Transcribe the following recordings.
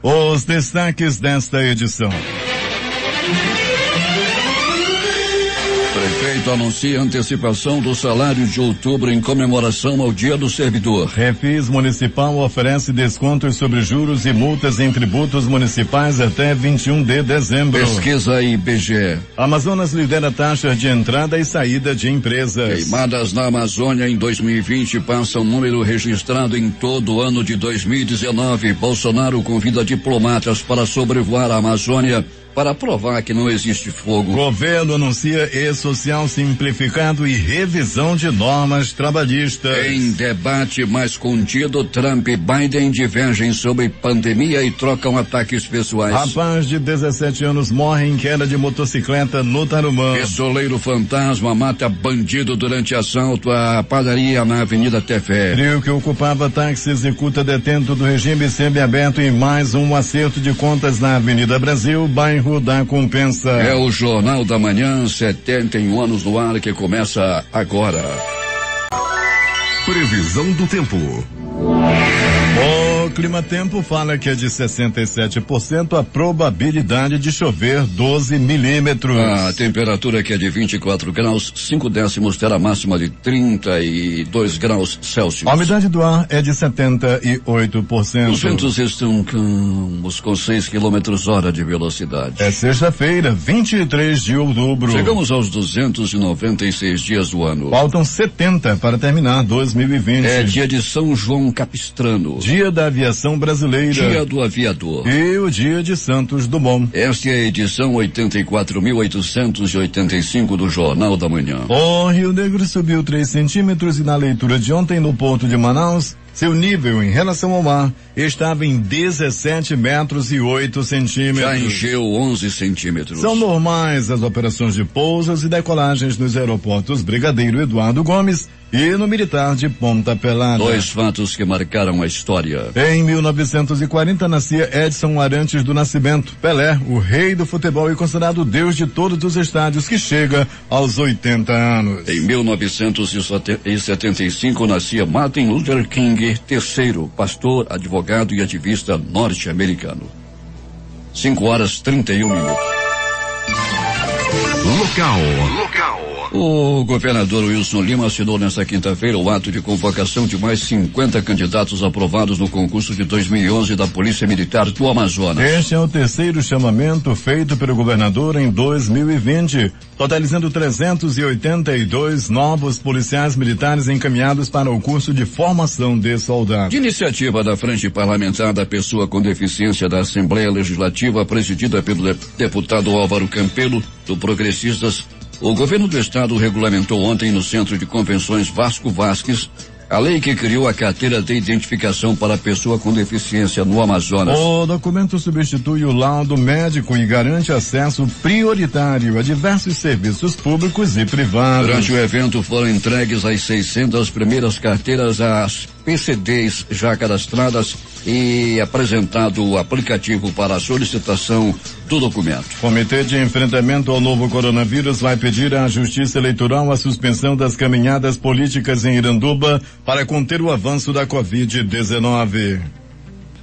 Os destaques desta edição. Prefeito anuncia antecipação do salário de outubro em comemoração ao Dia do Servidor. Refis Municipal oferece descontos sobre juros e multas em tributos municipais até 21 de dezembro. Pesquisa IBGE. Amazonas lidera taxas de entrada e saída de empresas. Queimadas na Amazônia em 2020 passa um número registrado em todo o ano de 2019. Bolsonaro convida diplomatas para sobrevoar a Amazônia para provar que não existe fogo. Governo anuncia e-social simplificado e revisão de normas trabalhistas. Em debate mais contido, Trump e Biden divergem sobre pandemia e trocam ataques pessoais. Rapaz de 17 anos morre em queda de motocicleta no Tarumã. Peçoleiro fantasma mata bandido durante assalto à padaria na Avenida Tefé. Trio que ocupava táxi executa detento do regime semiaberto em mais um acerto de contas na Avenida Brasil, bairro da Compensa. É o Jornal da Manhã, 71 anos no ar, que começa agora. Previsão do tempo. O Climatempo fala que é de 67% a probabilidade de chover 12 milímetros. A temperatura que é de 24 graus, 5 décimos, terá máxima de 32 graus Celsius. A umidade do ar é de 78%. Os ventos estão calmos, com 6 km/h de velocidade. É sexta-feira, 23 de outubro. Chegamos aos 296 dias do ano. Faltam 70 para terminar 2020. É dia de São João Capistrano. Dia da aviação brasileira. Dia do aviador. E o dia de Santos Dumont. Esta é a edição 84.885 do Jornal da Manhã. O Rio Negro subiu 3 centímetros e na leitura de ontem no porto de Manaus, seu nível em relação ao mar estava em 17 metros e 8 centímetros. Já encheu 11 centímetros. São normais as operações de pousos e decolagens nos aeroportos Brigadeiro Eduardo Gomes e no Militar de Ponta Pelada. 2 fatos que marcaram a história. Em 1940 nascia Edson Arantes do Nascimento. Pelé, o rei do futebol e considerado deus de todos os estádios, que chega aos 80 anos. Em 1975 nascia Martin Luther King III, pastor, advogado e ativista norte-americano. 5h31. Local. O governador Wilson Lima assinou nesta quinta-feira o ato de convocação de mais 50 candidatos aprovados no concurso de 2011 da Polícia Militar do Amazonas. Este é o terceiro chamamento feito pelo governador em 2020, totalizando 382 novos policiais militares encaminhados para o curso de formação de soldados. De iniciativa da Frente Parlamentar da Pessoa com Deficiência da Assembleia Legislativa, presidida pelo deputado Álvaro Campelo, do Progressistas, o governo do estado regulamentou ontem no Centro de Convenções Vasco Vasques a lei que criou a carteira de identificação para a pessoa com deficiência no Amazonas. O documento substitui o laudo médico e garante acesso prioritário a diversos serviços públicos e privados. Durante o evento foram entregues as 600 primeiras carteiras às PCDs já cadastradas e apresentado o aplicativo para a solicitação do documento. O Comitê de Enfrentamento ao Novo Coronavírus vai pedir à Justiça Eleitoral a suspensão das caminhadas políticas em Iranduba para conter o avanço da Covid-19.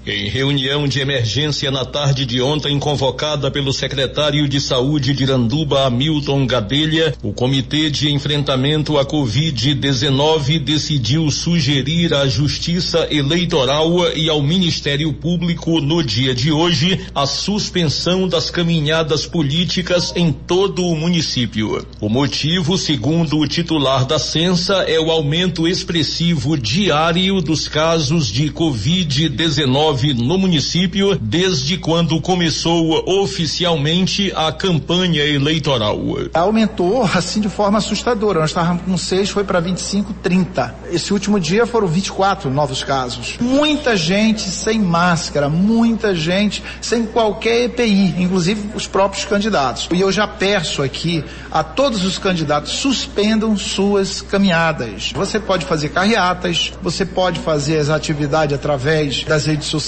Em reunião de emergência na tarde de ontem, convocada pelo secretário de Saúde de Iranduba, Hamilton Gadelha, o Comitê de Enfrentamento à Covid-19 decidiu sugerir à Justiça Eleitoral e ao Ministério Público, no dia de hoje, a suspensão das caminhadas políticas em todo o município. O motivo, segundo o titular da Censa, é o aumento expressivo diário dos casos de Covid-19 no município desde quando começou oficialmente a campanha eleitoral. Aumentou assim de forma assustadora. Nós estávamos com 6, foi para 25, 30. Esse último dia foram 24 novos casos. Muita gente sem máscara, muita gente sem qualquer EPI, inclusive os próprios candidatos. E eu já peço aqui a todos os candidatos, suspendam suas caminhadas. Você pode fazer carreatas, você pode fazer as atividades através das redes sociais,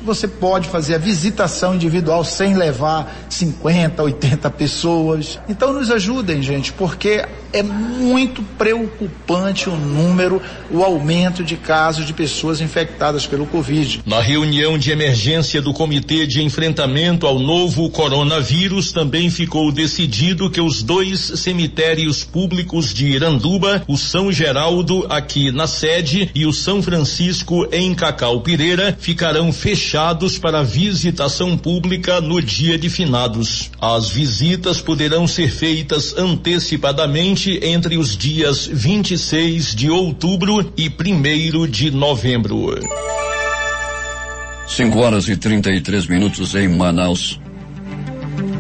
você pode fazer a visitação individual sem levar 50, 80 pessoas. Então nos ajudem, gente, porque É muito preocupante o aumento de casos de pessoas infectadas pelo Covid. Na reunião de emergência do Comitê de Enfrentamento ao Novo Coronavírus, também ficou decidido que os 2 cemitérios públicos de Iranduba, o São Geraldo aqui na sede e o São Francisco em Cacau-Pireira, ficarão fechados para visitação pública no dia de finados. As visitas poderão ser feitas antecipadamente entre os dias 26 de outubro e 1º de novembro. 5h33 em Manaus.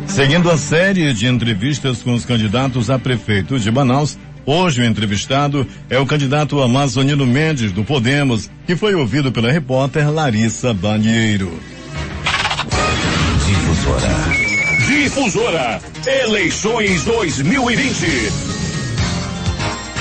Seguindo a série de entrevistas com os candidatos a prefeito de Manaus, hoje o entrevistado é o candidato Amazonino Mendes, do Podemos, que foi ouvido pela repórter Larissa Banheiro. Difusora Eleições 2020.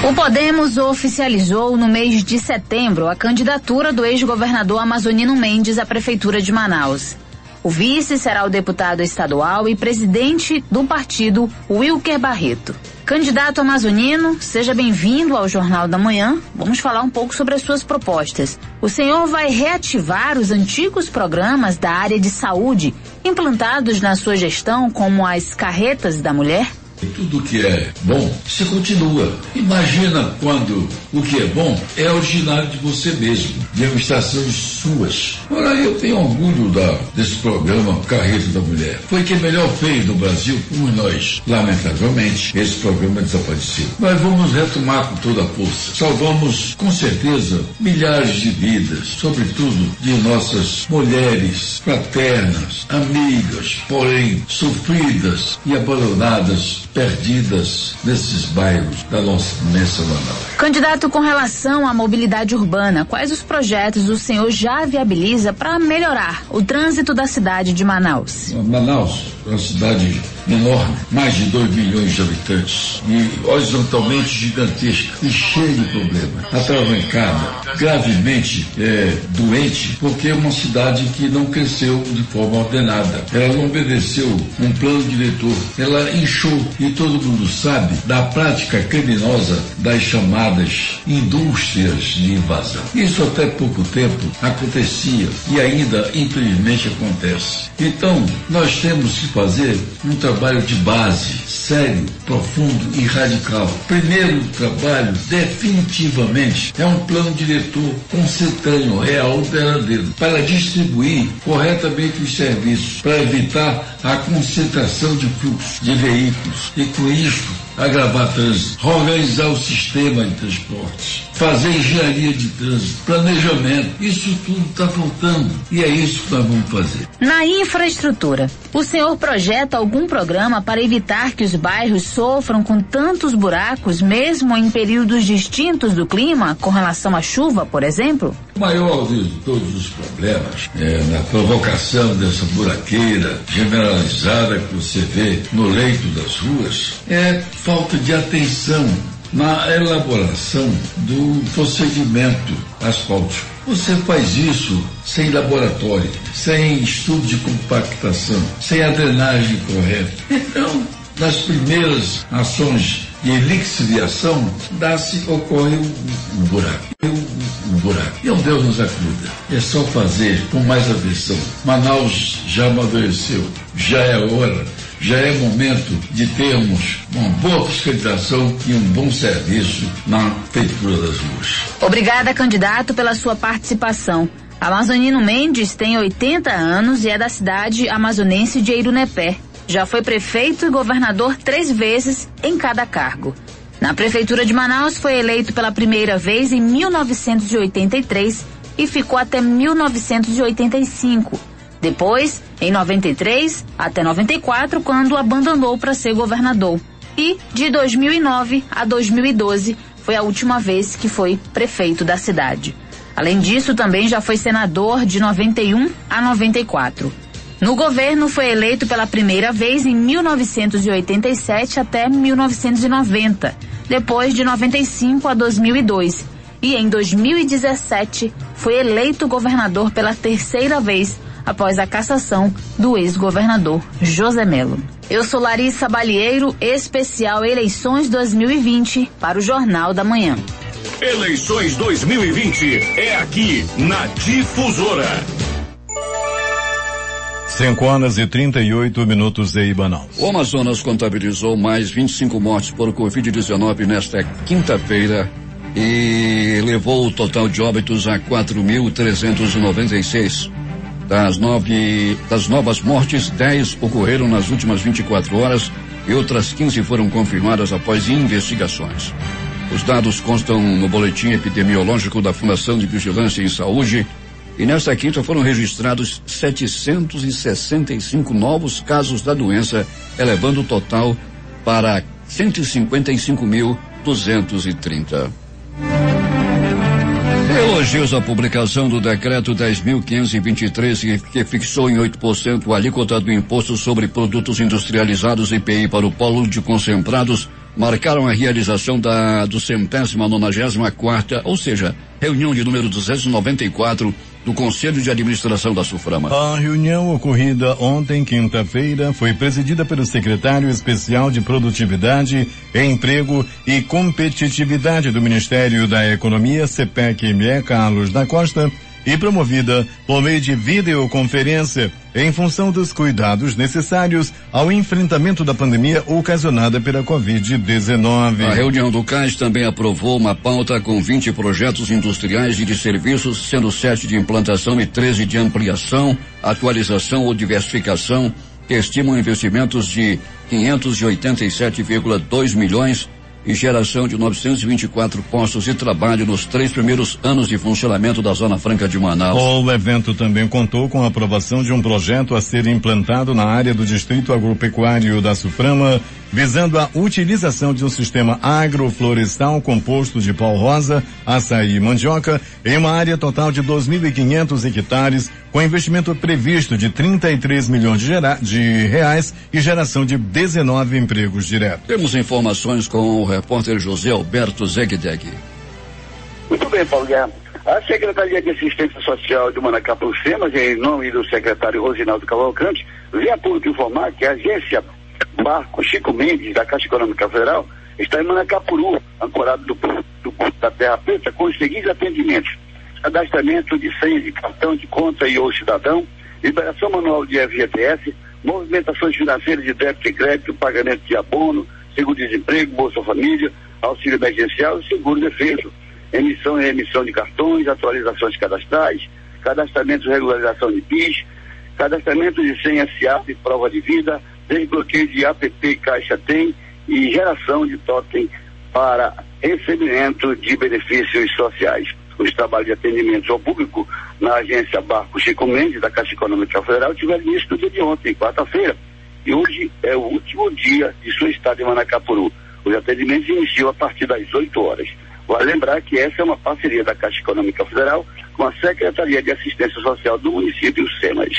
O Podemos oficializou no mês de setembro a candidatura do ex-governador Amazonino Mendes à prefeitura de Manaus. O vice será o deputado estadual e presidente do partido, Wilker Barreto. Candidato amazonino, seja bem-vindo ao Jornal da Manhã. Vamos falar um pouco sobre as suas propostas. O senhor vai reativar os antigos programas da área de saúde implantados na sua gestão, como as carretas da mulher? Tudo que é bom, você continua. Imagina quando o que é bom é originário de você mesmo, de administrações suas. Ora, eu tenho orgulho desse programa Carreta da Mulher. Foi quem melhor fez no Brasil por nós. Lamentavelmente, esse programa desapareceu. Mas vamos retomar com toda a força. Salvamos, com certeza, milhares de vidas, sobretudo de nossas mulheres fraternas, amigas, porém sofridas e abandonadas, perdidas nesses bairros da nossa imensa Manaus. Candidato, com relação à mobilidade urbana, quais os projetos o senhor já viabiliza para melhorar o trânsito da cidade de Manaus? Manaus é uma cidade enorme, mais de 2 milhões de habitantes e horizontalmente gigantesca e cheia de problemas. Atravancada, gravemente doente, porque é uma cidade que não cresceu de forma ordenada. Ela não obedeceu um plano diretor, ela inchou e todo mundo sabe da prática criminosa das chamadas indústrias de invasão. Isso até pouco tempo acontecia e ainda infelizmente acontece. Então nós temos que fazer um trabalho de base, sério, profundo e radical. Primeiro trabalho, definitivamente, é um plano diretor consentâneo, real, verdadeiro, para distribuir corretamente os serviços, para evitar a concentração de fluxos de veículos e, com isso, agravar trânsito, organizar o sistema de transportes, fazer engenharia de trânsito, planejamento, isso tudo está faltando e é isso que nós vamos fazer. Na infraestrutura, o senhor projeta algum programa para evitar que os bairros sofram com tantos buracos, mesmo em períodos distintos do clima, com relação à chuva, por exemplo? O maior de todos os problemas na provocação dessa buraqueira generalizada que você vê no leito das ruas é falta de atenção na elaboração do procedimento asfáltico. Você faz isso sem laboratório, sem estudo de compactação, sem a drenagem correta. Então, nas primeiras ações de lixiviação, ocorre um buraco. E o Deus nos acuda. É só fazer com mais atenção. Manaus já amadureceu, já é hora. Já é momento de termos uma boa fiscalização e um bom serviço na feitura das ruas. Obrigada, candidato, pela sua participação. Amazonino Mendes tem 80 anos e é da cidade amazonense de Eirunepé. Já foi prefeito e governador 3 vezes em cada cargo. Na prefeitura de Manaus foi eleito pela primeira vez em 1983 e ficou até 1985. Depois, em 93 até 94, quando abandonou para ser governador. E de 2009 a 2012 foi a última vez que foi prefeito da cidade. Além disso, também já foi senador de 91 a 94. No governo, foi eleito pela primeira vez em 1987 até 1990, depois de 95 a 2002. E em 2017 foi eleito governador pela terceira vez, após a cassação do ex-governador José Melo. Eu sou Larissa Balieiro, especial Eleições 2020 para o Jornal da Manhã. Eleições 2020 é aqui na Difusora. 5h38 em Manaus. O Amazonas contabilizou mais 25 mortes por Covid-19 nesta quinta-feira e levou o total de óbitos a 4.396. Das novas mortes, 10 ocorreram nas últimas 24 horas e outras 15 foram confirmadas após investigações. Os dados constam no boletim epidemiológico da Fundação de Vigilância em Saúde e nesta quinta foram registrados 765 novos casos da doença, elevando o total para 155.230. Elogios à publicação do decreto 10.523, que fixou em 8% a alíquota do imposto sobre produtos industrializados IPI para o polo de concentrados, marcaram a realização do 194ª, ou seja, reunião de número 294 do Conselho de Administração da Suframa. A reunião ocorrida ontem, quinta-feira, foi presidida pelo secretário especial de Produtividade, Emprego e Competitividade do Ministério da Economia, CPEC-ME, Carlos da Costa, e promovida por meio de videoconferência em função dos cuidados necessários ao enfrentamento da pandemia ocasionada pela Covid-19. A reunião do CAIS também aprovou uma pauta com 20 projetos industriais e de serviços, sendo 7 de implantação e 13 de ampliação, atualização ou diversificação, que estimam investimentos de 587,2 milhões e geração de 924 postos de trabalho nos 3 primeiros anos de funcionamento da Zona Franca de Manaus. O evento também contou com a aprovação de um projeto a ser implantado na área do Distrito Agropecuário da Suframa, visando a utilização de um sistema agroflorestal composto de pau rosa, açaí e mandioca, em uma área total de 2.500 hectares, com investimento previsto de 33 milhões de reais e geração de 19 empregos diretos. Temos informações com o repórter José Alberto Zegdeg. Muito bem, Paulo Guerra. A Secretaria de Assistência Social de Manacapuru, SEMAS, em nome do secretário Rosinaldo Cavalcante, vem a público informar que a agência Barco Chico Mendes, da Caixa Econômica Federal, está em Manacapuru, ancorado do Porto da Terra Preta, com os seguintes atendimentos: cadastramento de senha de cartão de conta e ou cidadão, liberação manual de FGTS, movimentações financeiras de débito e crédito, pagamento de abono, seguro-desemprego, Bolsa Família, auxílio emergencial e seguro-defeso, emissão e remissão de cartões, atualizações cadastrais, cadastramento e regularização de PIS, cadastramento de senha SIAP e prova de vida, desbloqueio de APP e Caixa Tem e geração de totem para recebimento de benefícios sociais. Os trabalhos de atendimento ao público na agência Barco Chico Mendes, da Caixa Econômica Federal, tiveram início no dia de ontem, quarta-feira, e hoje é o último dia de sua estada em Manacapuru. Os atendimentos iniciam a partir das 8 horas. Vale lembrar que essa é uma parceria da Caixa Econômica Federal com a Secretaria de Assistência Social do município, SEMAS.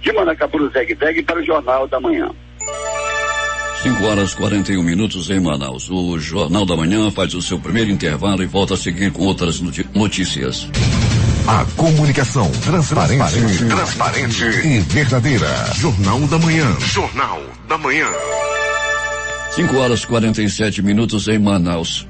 De Manacapuru, Zegdeg, para o Jornal da Manhã. 5h41 em Manaus. O Jornal da Manhã faz o seu primeiro intervalo e volta a seguir com outras notícias. A comunicação transparente e verdadeira. Jornal da Manhã. Jornal da Manhã. 5h47 em Manaus.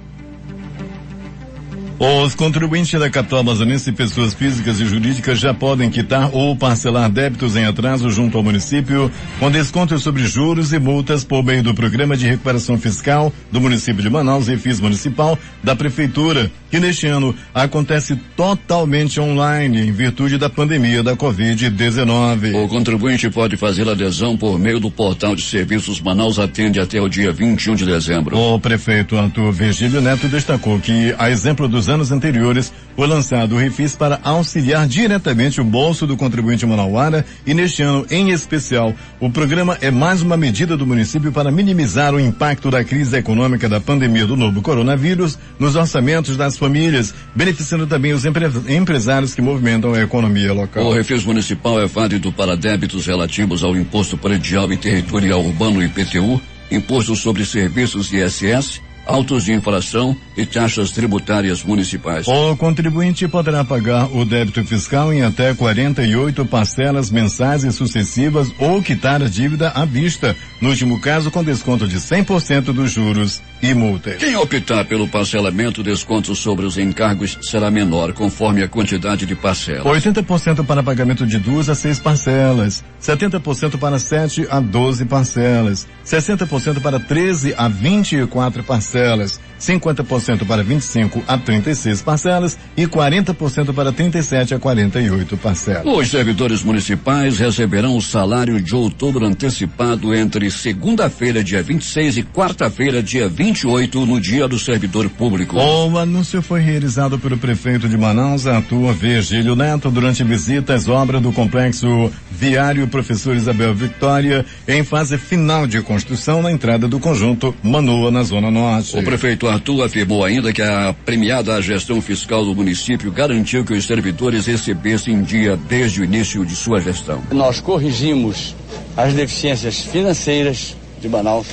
Os contribuintes da capital amazonense, pessoas físicas e jurídicas, já podem quitar ou parcelar débitos em atraso junto ao município, com descontos sobre juros e multas por meio do Programa de Recuperação Fiscal do município de Manaus, Refis Municipal da Prefeitura, que neste ano acontece totalmente online em virtude da pandemia da Covid-19. O contribuinte pode fazer adesão por meio do portal de serviços Manaus Atende até o dia 21 de dezembro. O prefeito Arthur Virgílio Neto destacou que, a exemplo dos anos anteriores, foi lançado o Refis para auxiliar diretamente o bolso do contribuinte manauara e neste ano, em especial, o programa é mais uma medida do município para minimizar o impacto da crise econômica da pandemia do novo coronavírus nos orçamentos das famílias, beneficiando também os empresários que movimentam a economia local. O Refis Municipal é válido para débitos relativos ao Imposto Predial e Territorial Urbano IPTU, Imposto sobre Serviços ISS, autos de infração e taxas tributárias municipais. O contribuinte poderá pagar o débito fiscal em até 48 parcelas mensais e sucessivas ou quitar a dívida à vista, no último caso com desconto de 100% dos juros e multas. Quem optar pelo parcelamento, desconto sobre os encargos será menor, conforme a quantidade de parcelas. 80% para pagamento de 2 a 6 parcelas, 70% para 7 a 12 parcelas, 60% para 13 a 24 parcelas, 50% para 25 a 36 parcelas e 40% para 37 a 48 parcelas. Os servidores municipais receberão o salário de outubro antecipado entre segunda-feira, dia 26 e quarta-feira, dia 28, no Dia do Servidor Público. O anúncio foi realizado pelo prefeito de Manaus, Arthur Virgílio Neto, durante visita às obras do complexo viário Professor Isabel Victória, em fase final de construção na entrada do conjunto Manoa, na Zona Norte. O prefeito Arthur afirmou ainda que a premiada gestão fiscal do município garantiu que os servidores recebessem em dia desde o início de sua gestão. Nós corrigimos as deficiências financeiras de Manaus,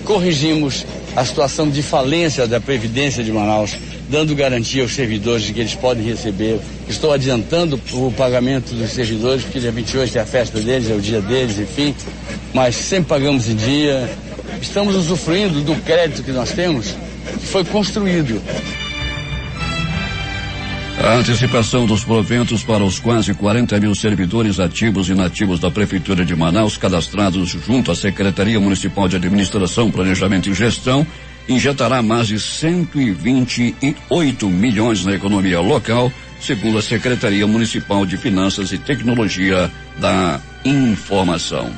corrigimos a situação de falência da Previdência de Manaus, dando garantia aos servidores de que eles podem receber. Estou adiantando o pagamento dos servidores, porque dia 28 é a festa deles, é o dia deles, enfim, mas sempre pagamos em dia. Estamos usufruindo do crédito que nós temos, que foi construído. A antecipação dos proventos para os quase 40 mil servidores ativos e inativos da Prefeitura de Manaus, cadastrados junto à Secretaria Municipal de Administração, Planejamento e Gestão, injetará mais de 128 milhões na economia local, segundo a Secretaria Municipal de Finanças e Tecnologia da Informação.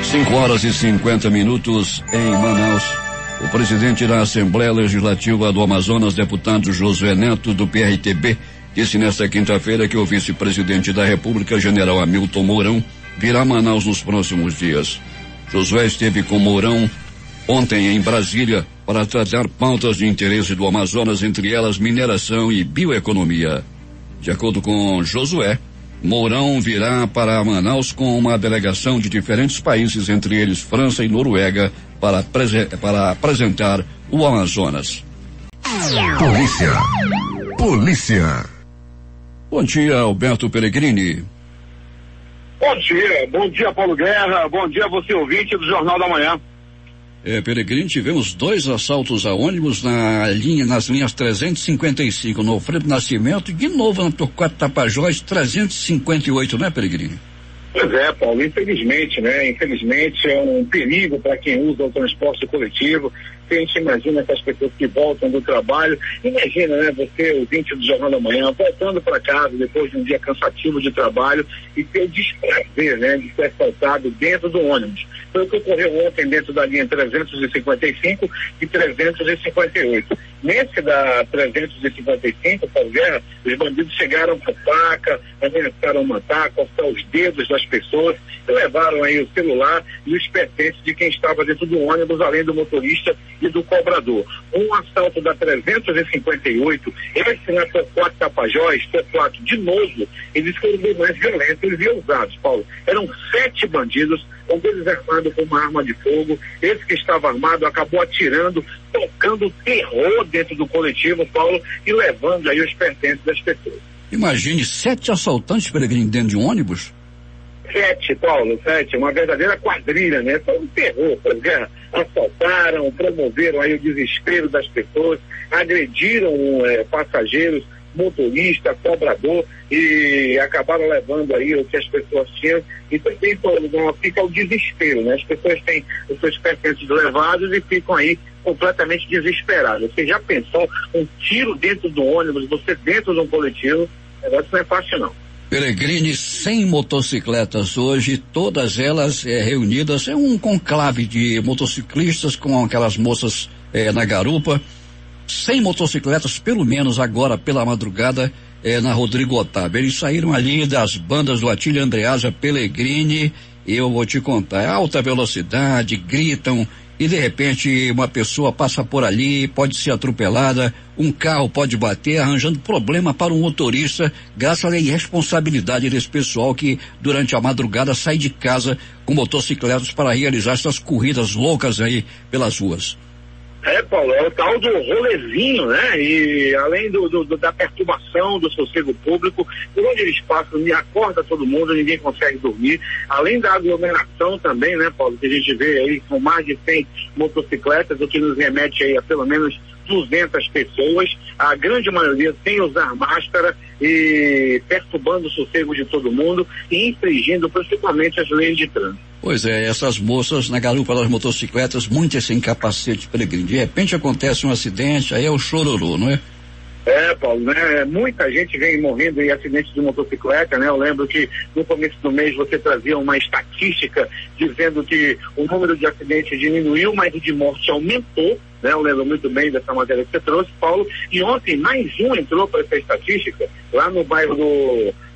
5h50 em Manaus. O presidente da Assembleia Legislativa do Amazonas, deputado Josué Neto, do PRTB, disse nesta quinta-feira que o vice-presidente da República, general Hamilton Mourão, virá a Manaus nos próximos dias. Josué esteve com Mourão ontem em Brasília para tratar pautas de interesse do Amazonas, entre elas mineração e bioeconomia. De acordo com Josué, Mourão virá para Manaus com uma delegação de diferentes países, entre eles França e Noruega, para apresentar o Amazonas. Polícia. Bom dia, Alberto Pellegrini. Bom dia Paulo Guerra, bom dia você ouvinte do Jornal da Manhã. Pellegrini, tivemos 2 assaltos a ônibus nas linhas 355 no Alfredo Nascimento, de novo na Torquato Tapajós 358, né, Pellegrini? Pois é, Paulo, infelizmente, né? Infelizmente é um perigo para quem usa o transporte coletivo. A gente imagina que as pessoas que voltam do trabalho, imagina, né, você, ouvinte do Jornal da Manhã, voltando para casa depois de um dia cansativo de trabalho e ter o desprazer, né, de ser assaltado dentro do ônibus. Foi o que ocorreu ontem dentro da linha 355 e 358. Nesse da 355, Paulo Guerra, os bandidos chegaram com faca, ameaçaram matar, cortar os dedos das pessoas e levaram aí o celular e os pertences de quem estava dentro do ônibus, além do motorista e do cobrador. Um assalto da 358, esse na Torquato Tapajós, Torquato, de novo, eles foram bem mais violentos e ousados, Paulo. Eram 7 bandidos, um deles armado com uma arma de fogo. Esse que estava armado acabou atirando, tocando terror dentro do coletivo, Paulo, e levando aí os pertences das pessoas. Imagine 7 assaltantes, Pellegrini, dentro de um ônibus? 7, Paulo, 7, uma verdadeira quadrilha, né? Foi um terror, Paulo Guerra. Assaltaram, promoveram aí o desespero das pessoas, agrediram passageiros, motorista, cobrador, e acabaram levando aí o que as pessoas tinham, e também, Paulo, fica o desespero, né? As pessoas têm os seus pertences levados e ficam aí completamente desesperadas. Você já pensou um tiro dentro do ônibus, você dentro de um coletivo? O negócio não é fácil, não. Pellegrini, 100 motocicletas hoje, todas elas reunidas, é um conclave de motociclistas com aquelas moças na garupa. 100 motocicletas, pelo menos agora pela madrugada, na Rodrigo Otávio. Eles saíram ali das bandas do Atílio Andreasa, Pellegrini, e eu vou te contar, é alta velocidade, gritam e de repente uma pessoa passa por ali, pode ser atropelada, um carro pode bater, arranjando problema para o motorista, graças à irresponsabilidade desse pessoal que durante a madrugada sai de casa com motocicletas para realizar essas corridas loucas aí pelas ruas. Paulo, é o tal do rolezinho, né? E além da perturbação do sossego público, por onde eles passam, acorda todo mundo, ninguém consegue dormir. Além da aglomeração também, né, Paulo, que a gente vê aí com mais de 100 motocicletas, o que nos remete aí a pelo menos 200 pessoas, a grande maioria sem usar máscara e perturbando o sossego de todo mundo e infringindo principalmente as leis de trânsito. Pois é, essas moças na garupa das motocicletas, muitas sem capacete, Pelegrini. De repente acontece um acidente, aí é o chororô, não é? Paulo, né? Muita gente vem morrendo em acidentes de motocicleta, né? Eu lembro que no começo do mês você trazia uma estatística dizendo que o número de acidentes diminuiu, mas o de morte aumentou, né? Eu lembro muito bem dessa matéria que você trouxe, Paulo, e ontem mais um entrou para essa estatística, lá no bairro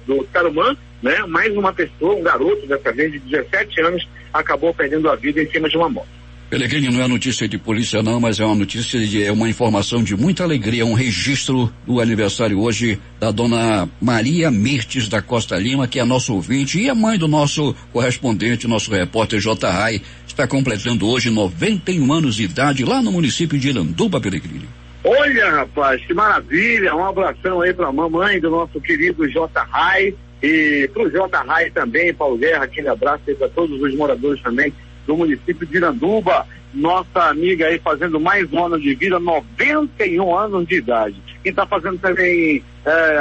do Tarumã, né? Mais uma pessoa, um garoto dessa vez de 17 anos, acabou perdendo a vida em cima de uma moto. Pelegrini, não é notícia de polícia não, mas é uma notícia é uma informação de muita alegria, um registro do aniversário hoje da dona Maria Mirtes da Costa Lima, que é nosso ouvinte e a mãe do nosso correspondente, nosso repórter J. Rai, está completando hoje 91 anos de idade lá no município de Iranduba, Pelegrini. Olha, rapaz, que maravilha, um abração aí para a mamãe do nosso querido J. Rai e para o J. Rai também, Paulo Guerra, aquele abraço aí para todos os moradores também do município de Iranduba, nossa amiga aí fazendo mais um ano de vida, 91 anos de idade. Quem está fazendo também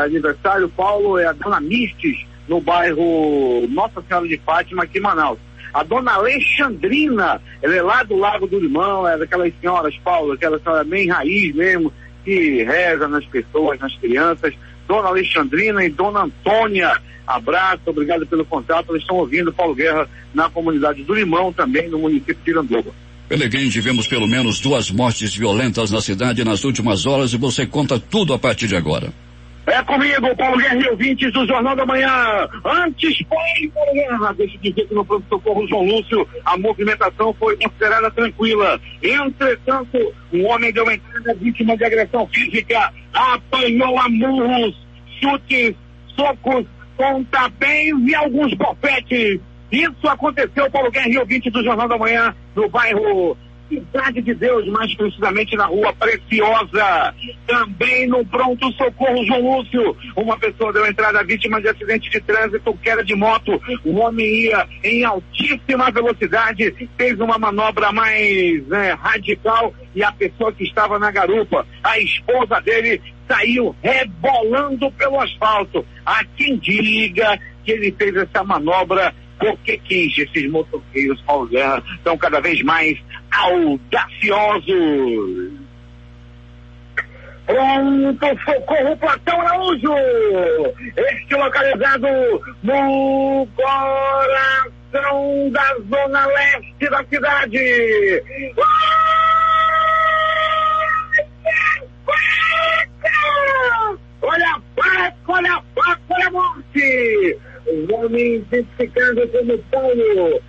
aniversário, Paulo, é a dona Mirtes, no bairro Nossa Senhora de Fátima, aqui em Manaus. A dona Alexandrina, ela é lá do Lago do Limão, é daquelas senhoras, Paulo, aquela senhora bem raiz mesmo, que reza nas pessoas, nas crianças. Dona Alexandrina e Dona Antônia, abraço, obrigado pelo contato. Eles estão ouvindo Paulo Guerra na comunidade do Limão, também no município de Iranduba. Pelegrini, tivemos pelo menos 2 mortes violentas na cidade nas últimas horas e você conta tudo a partir de agora. É comigo, Paulo Guerra e ouvintes do Jornal da Manhã. Antes foi, Paulo Guerra, deixa eu dizer que no pronto-socorro João Lúcio a movimentação foi considerada tranquila. Entretanto, um homem deu entrada vítima de agressão física, apanhou a murros, chutes, socos, pontapés e alguns bofetes. Isso aconteceu, Paulo Guerra e ouvintes do Jornal da Manhã, no bairro Cidade de Deus, mais precisamente na Rua Preciosa. Também no pronto-socorro João Lúcio, uma pessoa deu entrada vítima de acidente de trânsito, queda de moto. O homem ia em altíssima velocidade, fez uma manobra mais radical e a pessoa que estava na garupa, a esposa dele, saiu rebolando pelo asfalto. Há quem diga que ele fez essa manobra porque quis. Esses motoqueiros, Paulo Guerra, estão cada vez mais audaciosos. Pronto, socorro, Platão Araújo, este localizado no coração da zona leste da cidade. Olha a faca, olha a faca, olha a morte. O homem identificado como Paulo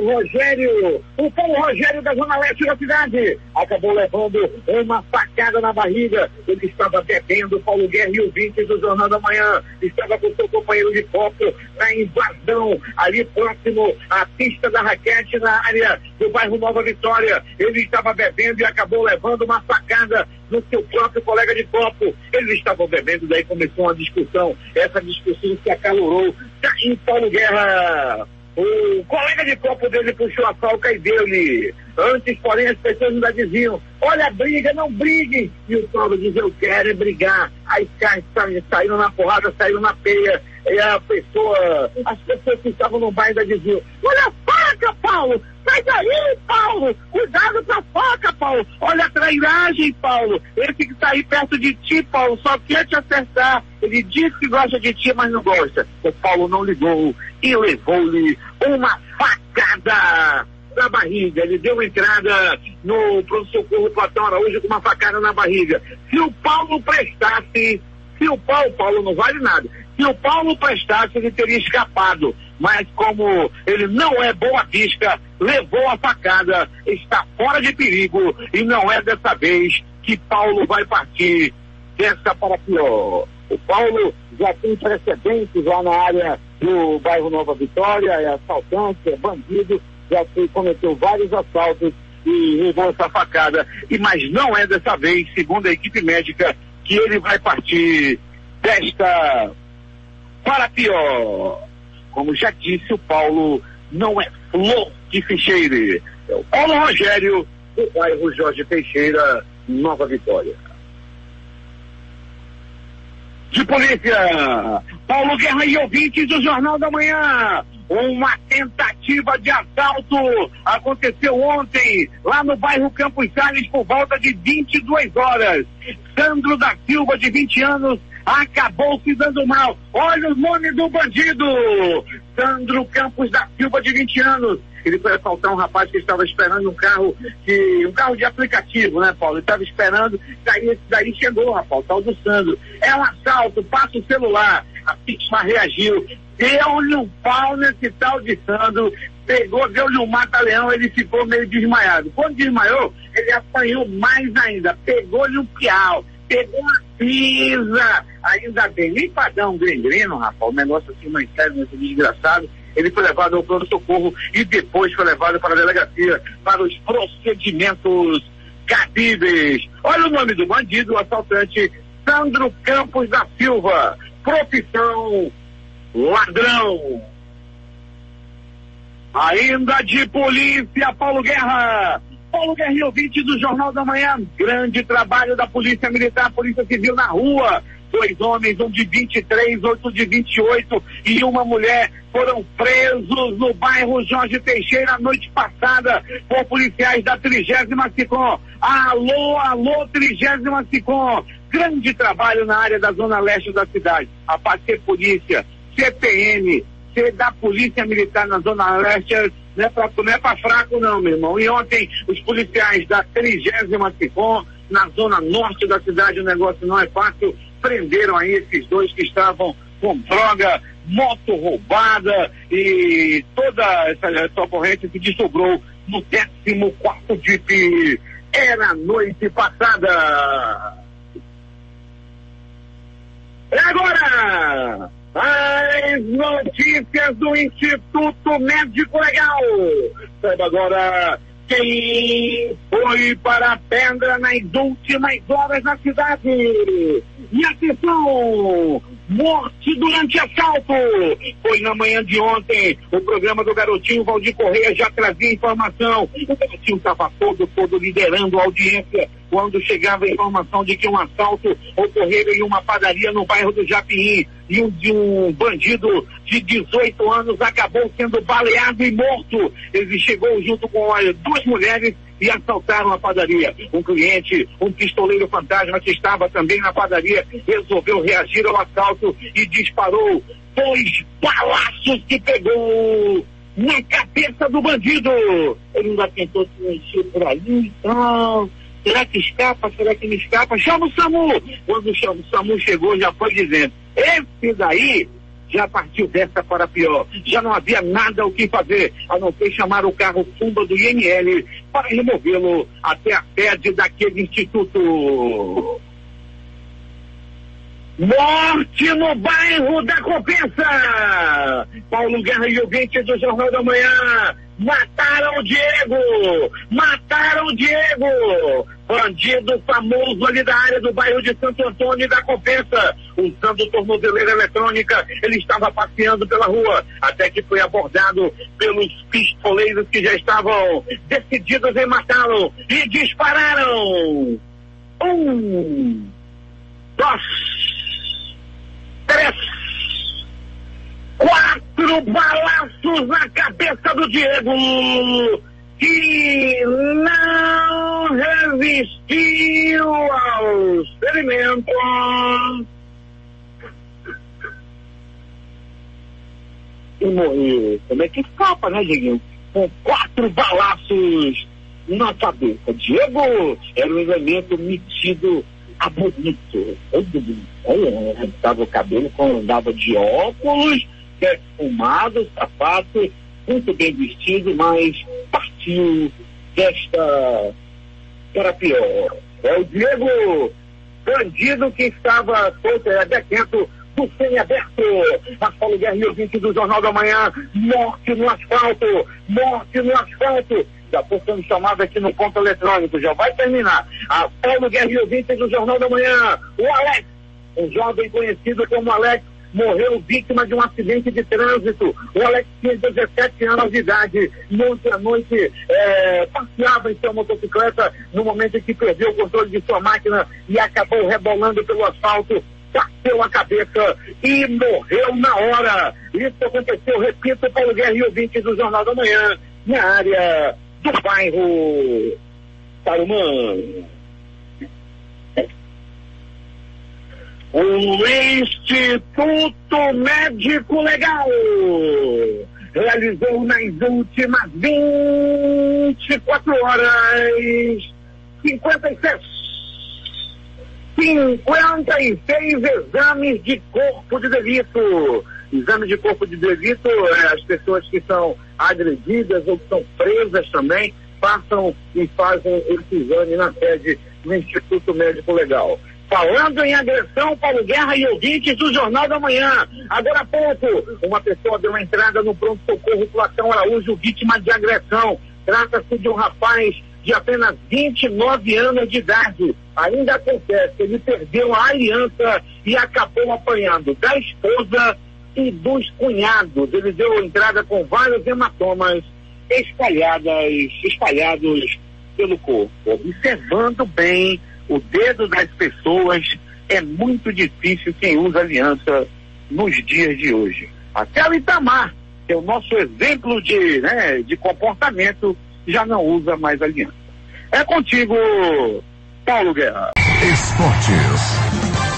Rogério, o Paulo Rogério da zona leste da cidade, acabou levando uma facada na barriga. Ele estava bebendo, Paulo Guerra e ouvintes do Jornal da Manhã, estava com seu companheiro de copo na invasão, ali próximo à pista da raquete, na área do bairro Nova Vitória. Ele estava bebendo e acabou levando uma facada no seu próprio colega de copo. Eles estavam bebendo, daí começou uma discussão. Essa discussão se acalorou em Paulo Guerra. O colega de copo dele puxou a falca e deu-lhe. Antes, porém, as pessoas ainda diziam: olha, briga, não briguem. E o Paulo dizia: eu quero é brigar. Aí saíram na porrada, saíram na peia. E as pessoas que estavam no bairro ainda diziam: olha a faca, Paulo! Sai daí, Paulo! Cuidado com a faca, Paulo! Olha a trairagem, Paulo! Esse que está aí perto de ti, Paulo, só quer te acertar. Ele diz que gosta de ti, mas não gosta. O Paulo não ligou e levou-lhe uma facada na barriga. Ele deu entrada no pronto-socorro Platão Araújo com uma facada na barriga. Se o Paulo prestasse, Paulo não vale nada. Se o Paulo prestasse, ele teria escapado. mas como ele não é boa vista, levou a facada, está fora de perigo e não é dessa vez que Paulo vai partir dessa para pior. O Paulo já tem precedentes lá na área do bairro Nova Vitória, é assaltante, é bandido, já cometeu vários assaltos e levou essa facada. Mas não é dessa vez, segundo a equipe médica, que ele vai partir desta para pior. Como já disse, o Paulo não é flor de ficheire. É o Paulo Rogério, do bairro Jorge Teixeira, Nova Vitória. De polícia, Paulo Guerra e ouvintes do Jornal da Manhã. Uma tentativa de assalto aconteceu ontem, lá no bairro Campos Sales, por volta de 22 horas. Sandro da Silva, de 20 anos, acabou se dando mal. Olha o nome do bandido! Sandro Campos da Silva, de 20 anos. Ele foi assaltar um rapaz que estava esperando um carro de aplicativo, né, Paulo? Ele estava esperando, daí chegou, rapaz, o tal do Sandro. É um assalto, passa o celular. A vítima reagiu, deu-lhe um pau nesse tal de Sandro, deu-lhe um mata-leão, ele ficou meio desmaiado. Quando desmaiou, ele apanhou mais ainda, pegou-lhe um piau, pegou uma pisa, ainda bem, limpadão, gangreno, rapaz, um negócio assim, mais sério, muito desgraçado. Ele foi levado ao pronto-socorro e depois foi levado para a delegacia para os procedimentos cabíveis. Olha o nome do bandido, o assaltante Sandro Campos da Silva, profissão ladrão. Ainda de polícia, Paulo Guerra e ouvinte do Jornal da Manhã. Grande trabalho da Polícia Militar, Polícia Civil na rua. 2 homens, um de 23, outro de 28 e uma mulher foram presos no bairro Jorge Teixeira a noite passada por policiais da 30ª SICOM. Alô, 30ª SICOM. Grande trabalho na área da zona leste da cidade. A Pater Polícia, CPM, da Polícia Militar na zona leste, não é pra fraco não, meu irmão. E ontem os policiais da 30ª SICOM, na zona norte da cidade, o negócio não é fácil, prenderam aí esses 2 que estavam com droga, moto roubada e toda essa ocorrência se desdobrou no 14º DIP. Era noite passada. E agora, as notícias do Instituto Médico Legal. Saiba agora quem foi para a pedra nas últimas horas na cidade. E atenção, morte durante assalto. Foi na manhã de ontem. O programa do Garotinho Valdir Correia já trazia informação. O Garotinho estava todo liderando a audiência quando chegava a informação de que um assalto ocorreu em uma padaria no bairro do Japim e um bandido de 18 anos acabou sendo baleado e morto. Ele chegou junto com 2 mulheres e assaltaram a padaria. Um cliente, um pistoleiro fantasma que estava também na padaria, resolveu reagir ao assalto e disparou 2 balaços que pegou na cabeça do bandido. Ele ainda tentou se mexer por ali, então... Será que escapa? Será que não escapa? Chama o SAMU! Quando o SAMU chegou, já foi dizendo, esse daí já partiu dessa para pior. Já não havia nada o que fazer, a não ser chamar o carro Fumba do IML para removê-lo até a sede daquele instituto. Morte no bairro da Compensa! Paulo Guerra e ouvinte do Jornal da Manhã. Mataram o Diego! Bandido famoso ali da área do bairro de Santo Antônio e da Compensa, usando tornozeleira eletrônica, ele estava passeando pela rua, até que foi abordado pelos pistoleiros que já estavam decididos em matá-lo e dispararam. 1, 2, 3, 4 balaços na cabeça do Diego, que não resistiu aos ferimentos e morreu. Como é que escapa, né, Dieguinho? Com 4 balaços na cabeça. Diego era um elemento metido a bonito. Todo bonito. Olha, tava o cabelo, andava de óculos, perfumado, sapato, muito bem vestido, mas partiu desta para pior. É o Diego Bandido que estava solto, detento do semiaberto. Mas Paulo Guerra e ouvinte do Jornal da Manhã, morte no asfalto, morte no asfalto. Já estou sendo chamado aqui no ponto eletrônico, já vai terminar. A Paulo Guerra e ouvinte do Jornal da Manhã, o Alex, um jovem conhecido como Alex, morreu vítima de um acidente de trânsito. O Alex tinha 17 anos de idade e ontem à noite passeava em sua motocicleta no momento em que perdeu o controle de sua máquina e acabou rebolando pelo asfalto, bateu a cabeça e morreu na hora. Isso aconteceu, repito, Paulo Guerra e ouvinte do Jornal da Manhã, na área do bairro Tarumã. O Instituto Médico Legal realizou nas últimas 24 horas 56 exames de corpo de delito. Exame de corpo de delito, as pessoas que são agredidas ou que são presas também passam e fazem esse exame na sede do Instituto Médico Legal. Falando em agressão, Paulo Guerra e ouvintes do Jornal da Manhã. Agora há pouco, uma pessoa deu uma entrada no pronto-socorro Platão Araújo, vítima de agressão. Trata-se de um rapaz de apenas 29 anos de idade. Ainda acontece, ele perdeu a aliança e acabou apanhando da esposa e dos cunhados. Ele deu entrada com vários hematomas espalhados pelo corpo. Observando bem o dedo das pessoas, é muito difícil quem usa aliança nos dias de hoje. Até o Itamar, que é o nosso exemplo de comportamento, já não usa mais aliança. É contigo, Paulo Guerra. Esportes.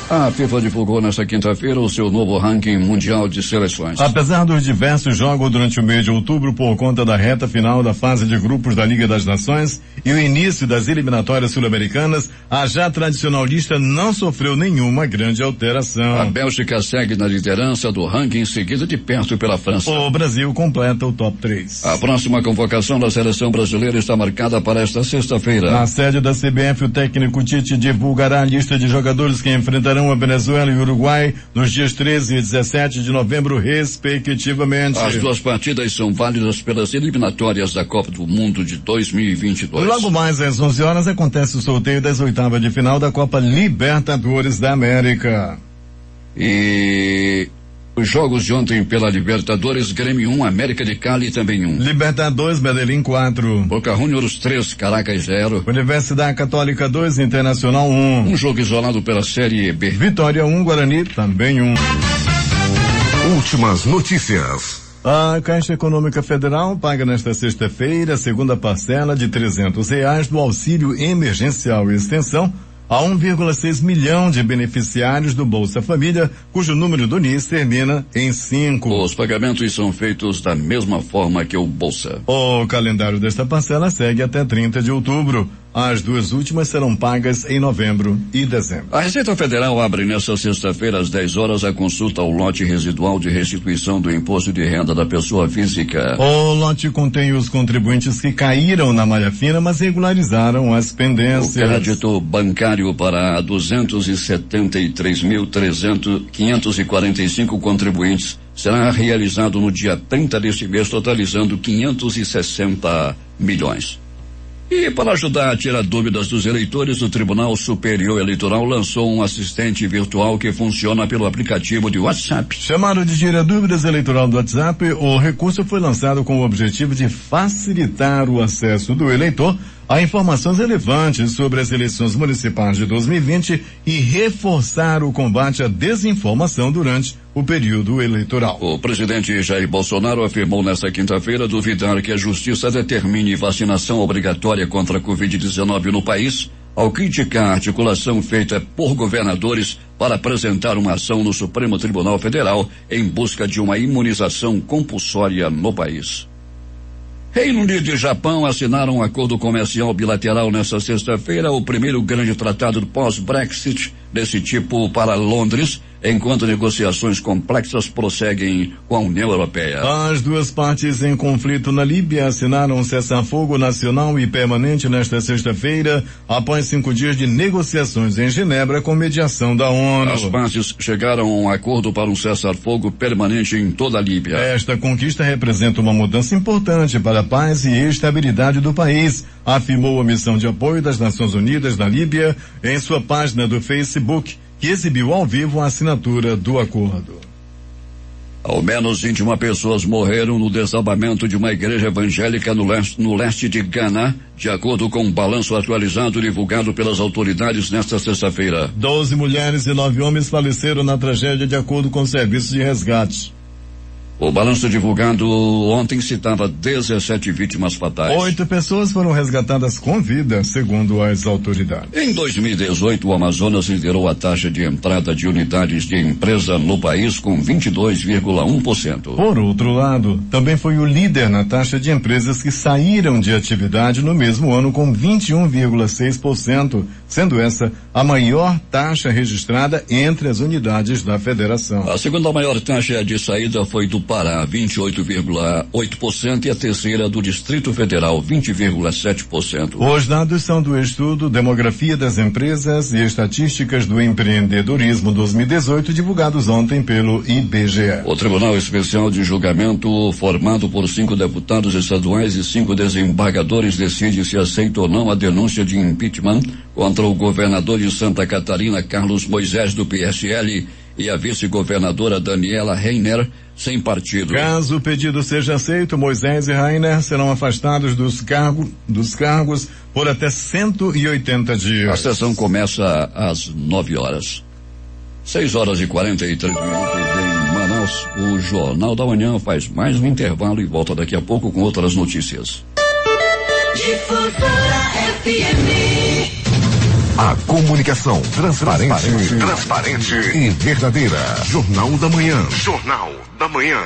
A FIFA divulgou nesta quinta-feira o seu novo ranking mundial de seleções. Apesar dos diversos jogos durante o mês de outubro por conta da reta final da fase de grupos da Liga das Nações e o início das eliminatórias sul-americanas, a já tradicional lista não sofreu nenhuma grande alteração. A Bélgica segue na liderança do ranking, seguida de perto pela França. O Brasil completa o top 3. A próxima convocação da seleção brasileira está marcada para esta sexta-feira. Na sede da CBF, o técnico Tite divulgará a lista de jogadores que enfrentarão a Venezuela e o Uruguai nos dias 13 e 17 de novembro, respectivamente. As duas partidas são válidas pelas eliminatórias da Copa do Mundo de 2022. Logo mais às 11 horas acontece o sorteio das oitavas de final da Copa Libertadores da América. E os jogos de ontem pela Libertadores, Grêmio 1, América de Cali também 1. Libertadores, Medellín 4. Boca Juniors 3, Caracas 0. Universidade Católica 2, Internacional 1. Um jogo isolado pela Série B. Vitória 1, Guarani também 1. Últimas notícias. A Caixa Econômica Federal paga nesta sexta-feira a segunda parcela de R$300 do auxílio emergencial e extensão a 1,6 milhão de beneficiários do Bolsa Família, cujo número do NIS termina em 5. Os pagamentos são feitos da mesma forma que o Bolsa. O calendário desta parcela segue até 30 de outubro. As duas últimas serão pagas em novembro e dezembro. A Receita Federal abre nesta sexta-feira às 10 horas a consulta ao lote residual de restituição do imposto de renda da pessoa física. O lote contém os contribuintes que caíram na malha fina, mas regularizaram as pendências. O crédito bancário para 273.545 contribuintes será realizado no dia 30 deste mês, totalizando 560 milhões. E para ajudar a tirar dúvidas dos eleitores, o Tribunal Superior Eleitoral lançou um assistente virtual que funciona pelo aplicativo de WhatsApp. Chamado de Tira Dúvidas Eleitoral do WhatsApp, o recurso foi lançado com o objetivo de facilitar o acesso do eleitor a informações relevantes sobre as eleições municipais de 2020 e reforçar o combate à desinformação durante o período eleitoral. O presidente Jair Bolsonaro afirmou nesta quinta-feira duvidar que a justiça determine vacinação obrigatória contra a Covid-19 no país, ao criticar a articulação feita por governadores para apresentar uma ação no Supremo Tribunal Federal em busca de uma imunização compulsória no país. Reino Unido e Japão assinaram um acordo comercial bilateral nesta sexta-feira, o primeiro grande tratado pós-Brexit desse tipo para Londres, enquanto negociações complexas prosseguem com a União Europeia. As duas partes em conflito na Líbia assinaram um cessar-fogo nacional e permanente nesta sexta-feira, após 5 dias de negociações em Genebra com mediação da ONU. As partes chegaram a um acordo para um cessar-fogo permanente em toda a Líbia. Esta conquista representa uma mudança importante para a paz e estabilidade do país, afirmou a missão de apoio das Nações Unidas na Líbia em sua página do Facebook, que exibiu ao vivo a assinatura do acordo. Ao menos 21 pessoas morreram no desabamento de uma igreja evangélica no leste de Gana, de acordo com um balanço atualizado divulgado pelas autoridades nesta sexta-feira. 12 mulheres e 9 homens faleceram na tragédia, de acordo com o serviço de resgate. O balanço divulgado ontem citava 17 vítimas fatais. 8 pessoas foram resgatadas com vida, segundo as autoridades. Em 2018, o Amazonas liderou a taxa de entrada de unidades de empresa no país com 22,1%. Por outro lado, também foi o líder na taxa de empresas que saíram de atividade no mesmo ano com 21,6%, sendo essa a maior taxa registrada entre as unidades da federação. A segunda maior taxa de saída foi do Pará, 28,8%, e a terceira do Distrito Federal, 20,7%. Os dados são do estudo Demografia das Empresas e Estatísticas do Empreendedorismo 2018, divulgados ontem pelo IBGE. O Tribunal Especial de Julgamento, formado por 5 deputados estaduais e 5 desembargadores, decide se aceita ou não a denúncia de impeachment contra o governador de Santa Catarina, Carlos Moisés, do PSL, e a vice-governadora Daniela Reiner, sem partido. Caso o pedido seja aceito, Moisés e Reiner serão afastados dos cargos por até 180 dias. A sessão começa às 9 horas. 6 horas e 43 minutos em Manaus. O Jornal da Manhã faz mais um intervalo e volta daqui a pouco com outras notícias. Difusora FM. A comunicação transparente e verdadeira. Jornal da Manhã. Jornal da Manhã.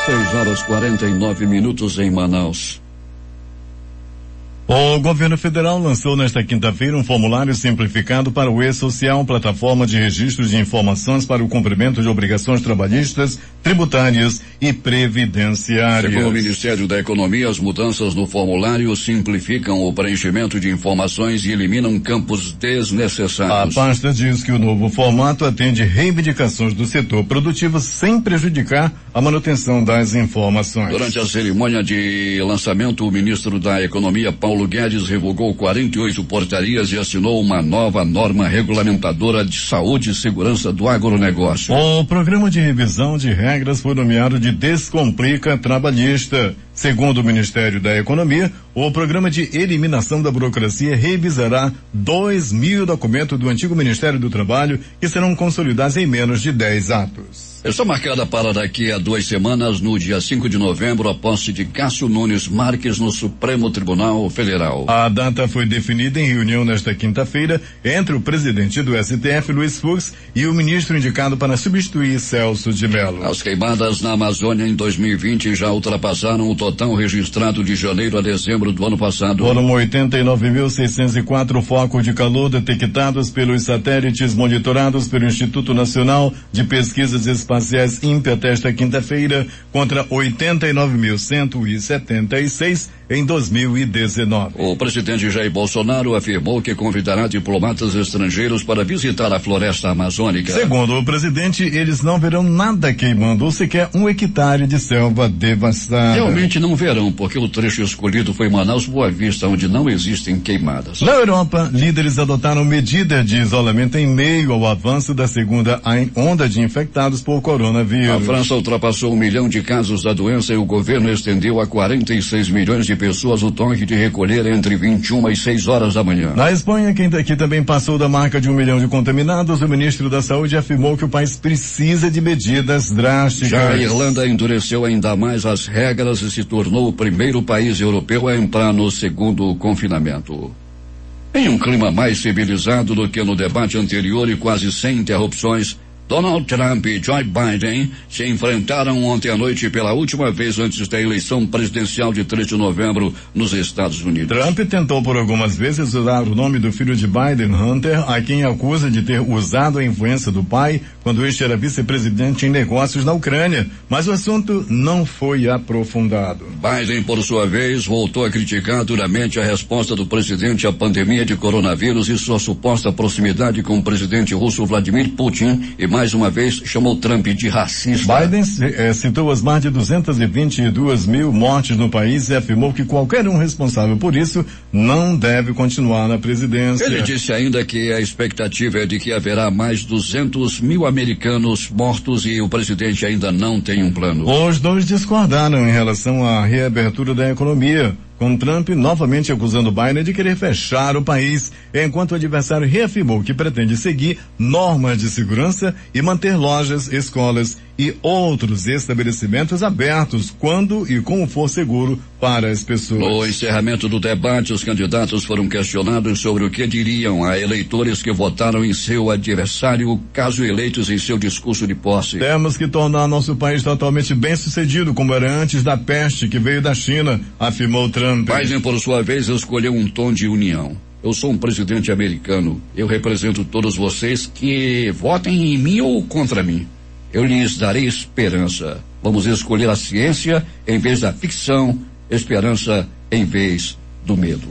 6 horas 49 minutos em Manaus. O governo federal lançou nesta quinta-feira um formulário simplificado para o E-Social, plataforma de registro de informações para o cumprimento de obrigações trabalhistas, tributárias e previdenciárias. Segundo o Ministério da Economia, as mudanças no formulário simplificam o preenchimento de informações e eliminam campos desnecessários. A pasta diz que o novo formato atende reivindicações do setor produtivo sem prejudicar a manutenção das informações. Durante a cerimônia de lançamento, o ministro da Economia, Paulo Guedes, revogou 48 portarias e assinou uma nova norma regulamentadora de saúde e segurança do agronegócio. O programa de revisão de regras foi nomeado de Descomplica Trabalhista. Segundo o Ministério da Economia, o programa de eliminação da burocracia revisará 2.000 documentos do antigo Ministério do Trabalho que serão consolidados em menos de 10 atos. Está marcada para daqui a 2 semanas, no dia 5 de novembro, a posse de Cássio Nunes Marques no Supremo Tribunal Federal. A data foi definida em reunião nesta quinta-feira entre o presidente do STF, Luiz Fux, e o ministro indicado para substituir Celso de Mello. As queimadas na Amazônia em 2020 já ultrapassaram o total registrado de janeiro a dezembro do ano passado. Foram 89.604 focos de calor detectados pelos satélites monitorados pelo Instituto Nacional de Pesquisas Espaciais INPE até esta quinta-feira, contra 89.176 em 2019. O presidente Jair Bolsonaro afirmou que convidará diplomatas estrangeiros para visitar a floresta amazônica. Segundo o presidente, eles não verão nada queimando ou sequer 1 hectare de selva devastada. Realmente não verão, porque o trecho escolhido foi Manaus Boa Vista, onde não existem queimadas. Na Europa, líderes adotaram medidas de isolamento em meio ao avanço da segunda onda de infectados por coronavírus. A França ultrapassou 1 milhão de casos da doença e o governo estendeu a 46 milhões de pessoas o toque de recolher entre 21 e 6 horas da manhã. Na Espanha, que também passou da marca de 1 milhão de contaminados, o ministro da Saúde afirmou que o país precisa de medidas drásticas. Já a Irlanda endureceu ainda mais as regras e se tornou o primeiro país europeu a entrar no segundo confinamento. Em um clima mais civilizado do que no debate anterior e quase sem interrupções, Donald Trump e Joe Biden se enfrentaram ontem à noite pela última vez antes da eleição presidencial de 3 de novembro nos Estados Unidos. Trump tentou por algumas vezes usar o nome do filho de Biden, Hunter, a quem acusa de ter usado a influência do pai quando este era vice-presidente em negócios na Ucrânia, mas o assunto não foi aprofundado. Biden, por sua vez, voltou a criticar duramente a resposta do presidente à pandemia de coronavírus e sua suposta proximidade com o presidente russo Vladimir Putin e mais uma vez chamou Trump de racista. Biden citou as mais de 222 mil mortes no país e afirmou que qualquer um responsável por isso não deve continuar na presidência. Ele disse ainda que a expectativa é de que haverá mais 200 mil americanos mortos e o presidente ainda não tem um plano. Os dois discordaram em relação à reabertura da economia, com Trump novamente acusando Biden de querer fechar o país, enquanto o adversário reafirmou que pretende seguir normas de segurança e manter lojas, escolas e outros estabelecimentos abertos quando e como for seguro para as pessoas. No encerramento do debate, os candidatos foram questionados sobre o que diriam a eleitores que votaram em seu adversário caso eleitos em seu discurso de posse. Temos que tornar nosso país totalmente bem-sucedido como era antes da peste que veio da China, afirmou Trump. Biden, por sua vez, escolheu um tom de união. Eu sou um presidente americano. Eu represento todos vocês que votem em mim ou contra mim. Eu lhes darei esperança. Vamos escolher a ciência em vez da ficção, esperança em vez do medo.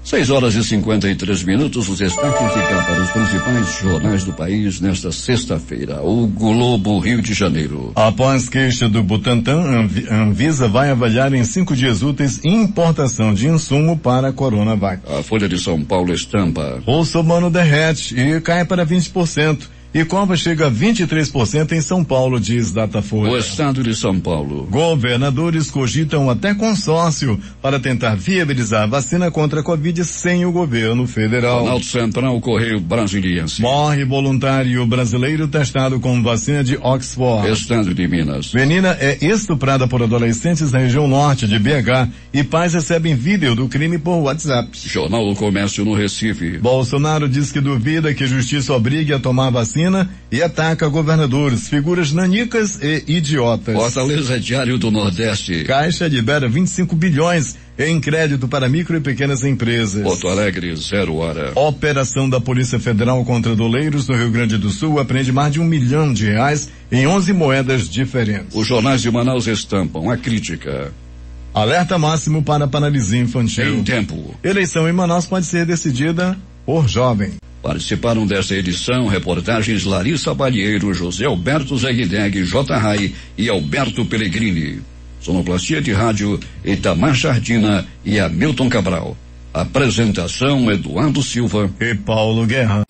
6:53. Os destaques de cá para os principais jornais do país nesta sexta-feira. O Globo, Rio de Janeiro. Após queixa do Butantan, Anvisa vai avaliar em 5 dias úteis importação de insumo para a Coronavac. A Folha de São Paulo estampa. Russomano derrete e cai para 20%. E Cova chega a 23% em São Paulo, diz Datafolha. O estado de São Paulo. Governadores cogitam até consórcio para tentar viabilizar a vacina contra a Covid sem o governo federal. Planalto Central, Correio Brasiliense. Morre voluntário brasileiro testado com vacina de Oxford. Estado de Minas. Menina é estuprada por adolescentes na região norte de BH e pais recebem vídeo do crime por WhatsApp. Jornal do Comércio no Recife. Bolsonaro diz que duvida que justiça obrigue a tomar vacina e ataca governadores, figuras nanicas e idiotas. Fortaleza Diário do Nordeste. Caixa libera 25 bilhões em crédito para micro e pequenas empresas. Porto Alegre, 0 hora. Operação da Polícia Federal contra doleiros no Rio Grande do Sul apreende mais de R$1 milhão em 11 moedas diferentes. Os jornais de Manaus estampam a crítica. Alerta máximo para paralisia infantil. Em tempo. Eleição em Manaus pode ser decidida por jovem. Participaram desta edição reportagens Larissa Balheiro, José Alberto Zegdeg, J. Rai e Alberto Pellegrini. Sonoplastia de rádio Itamar Jardina e Hamilton Cabral. Apresentação Eduardo Silva e Paulo Guerra.